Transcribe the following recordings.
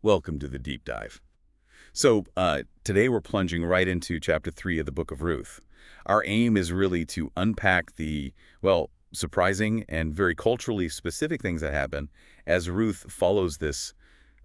Welcome to the deep dive. So today we're plunging right into chapter 3 of the book of Ruth. Our aim is really to unpack the, well, surprising and very culturally specific things that happen as Ruth follows this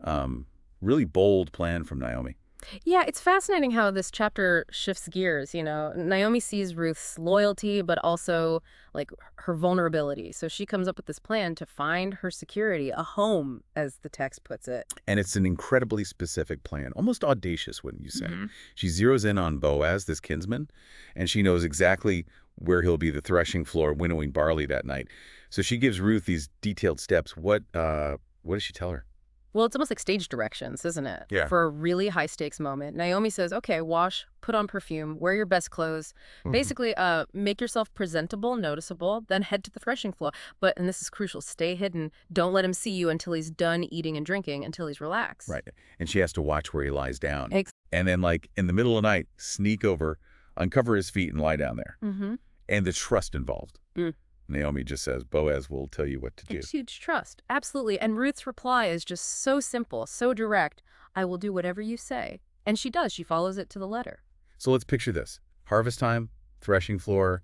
um, really bold plan from Naomi. Yeah, it's fascinating how this chapter shifts gears, Naomi sees Ruth's loyalty, but also like her vulnerability. So she comes up with this plan to find her security, a home, as the text puts it. And it's an incredibly specific plan, almost audacious, wouldn't you say? hmm She zeroes in on Boaz, this kinsman, and she knows exactly where he'll be the threshing floor winnowing barley that night. So she gives Ruth these detailed steps. What does she tell her? Well, it's almost like stage directions, isn't it? Yeah. For a really high stakes moment. Naomi says, okay, wash, put on perfume, wear your best clothes. Mhm. Basically, make yourself presentable, noticeable, then head to the threshing floor. But, and this is crucial, stay hidden. Don't let him see you until he's done eating and drinking, until he's relaxed. Right. And she has to watch where he lies down. Ex- And then, like, in the middle of the night, sneak over, uncover his feet, and lie down there. mm-hmm. And the trust involved. Mm. Naomi just says, Boaz will tell you what to do. It's huge trust. Absolutely. And Ruth's reply is just so simple, so direct. I will do whatever you say. And she does. She follows it to the letter. So let's picture this. Harvest time, threshing floor,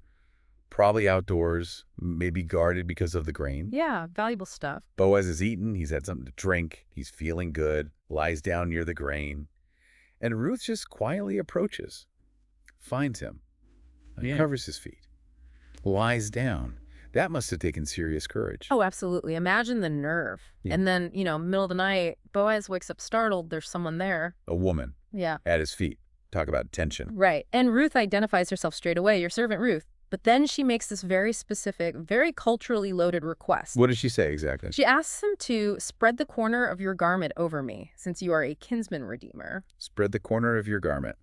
probably outdoors, maybe guarded because of the grain. Yeah, valuable stuff. Boaz has eaten, he's had something to drink, he's feeling good, lies down near the grain. And Ruth just quietly approaches, finds him, uncovers his feet, lies down. That must have taken serious courage. Oh, absolutely. Imagine the nerve. Yeah. And then, middle of the night, Boaz wakes up startled. There's someone there. A woman Yeah. at his feet. Talk about tension. Right. And Ruth identifies herself straight away, your servant Ruth. But then she makes this very specific, very culturally loaded request. What does she say exactly? She asks him to spread the corner of your garment over me, since you are a kinsman redeemer. Spread the corner of your garment.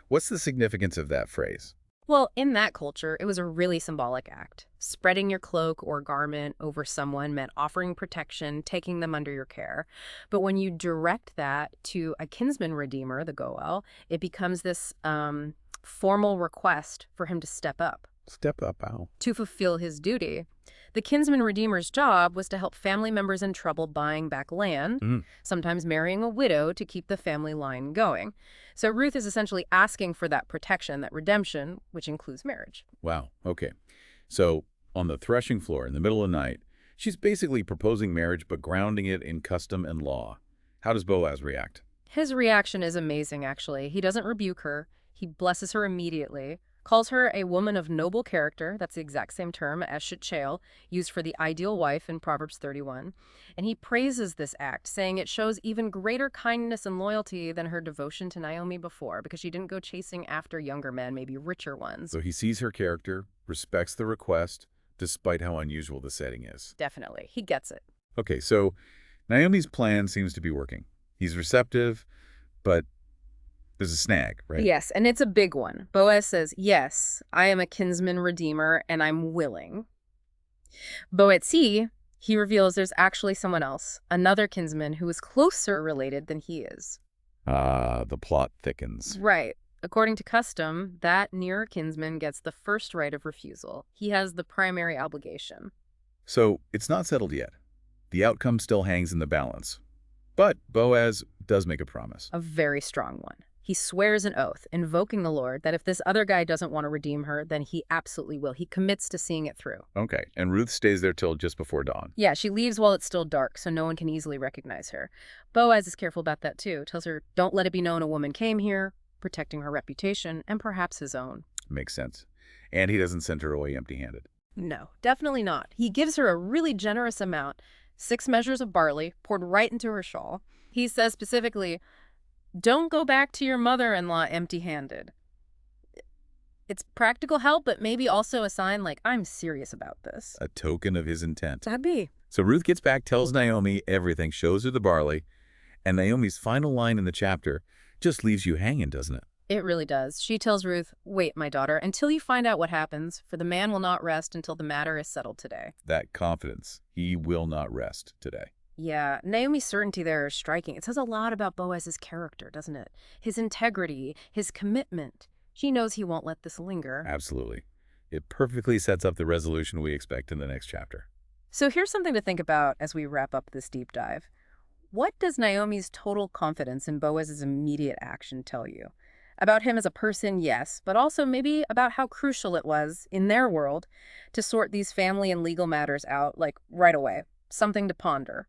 What's the significance of that phrase? Well, in that culture, it was a really symbolic act. Spreading your cloak or garment over someone meant offering protection, taking them under your care. But when you direct that to a kinsman redeemer, the Goel, it becomes this formal request for him to step up, Step up, ow. to fulfill his duty. The kinsman redeemer's job was to help family members in trouble buying back land, sometimes marrying a widow to keep the family line going. So Ruth is essentially asking for that protection, that redemption, which includes marriage. Wow, okay. So on the threshing floor in the middle of the night, she's basically proposing marriage but grounding it in custom and law. How does Boaz react? His reaction is amazing, actually. He doesn't rebuke her. He blesses her immediately, calls her a woman of noble character. That's the exact same term as shetchel, used for the ideal wife in Proverbs 31. And he praises this act, saying it shows even greater kindness and loyalty than her devotion to Naomi before, because she didn't go chasing after younger men, maybe richer ones. So he sees her character, respects the request, despite how unusual the setting is. Definitely. He gets it. Okay, so Naomi's plan seems to be working. He's receptive, but there's a snag, right? Yes, and it's a big one. Boaz says, yes, I am a kinsman redeemer, and I'm willing. Boetzi, he reveals there's actually someone else, another kinsman who is closer related than he is. The plot thickens. Right. According to custom, that nearer kinsman gets the first right of refusal. He has the primary obligation. So it's not settled yet. The outcome still hangs in the balance. But Boaz does make a promise. A very strong one. He swears an oath, invoking the Lord, that if this other guy doesn't want to redeem her, then he absolutely will. He commits to seeing it through. Okay, and Ruth stays there till just before dawn. Yeah, she leaves while it's still dark, so no one can easily recognize her. Boaz is careful about that, too. Tells her, don't let it be known a woman came here, protecting her reputation, and perhaps his own. Makes sense. And he doesn't send her away empty-handed. No, definitely not. He gives her a really generous amount, 6 measures of barley, poured right into her shawl. He says specifically, don't go back to your mother-in-law empty-handed. It's practical help, but maybe also a sign like, I'm serious about this. A token of his intent. That'd be. So Ruth gets back, tells Naomi everything, shows her the barley, and Naomi's final line in the chapter just leaves you hanging, doesn't it? It really does. She tells Ruth, wait, my daughter, until you find out what happens, for the man will not rest until the matter is settled today. That confidence. He will not rest today. Yeah, Naomi's certainty there is striking. It says a lot about Boaz's character, doesn't it? His integrity, his commitment. She knows he won't let this linger. Absolutely. It perfectly sets up the resolution we expect in the next chapter. So here's something to think about as we wrap up this deep dive. What does Naomi's total confidence in Boaz's immediate action tell you? About him as a person, yes, but also maybe about how crucial it was, in their world, to sort these family and legal matters out, like, right away. Something to ponder.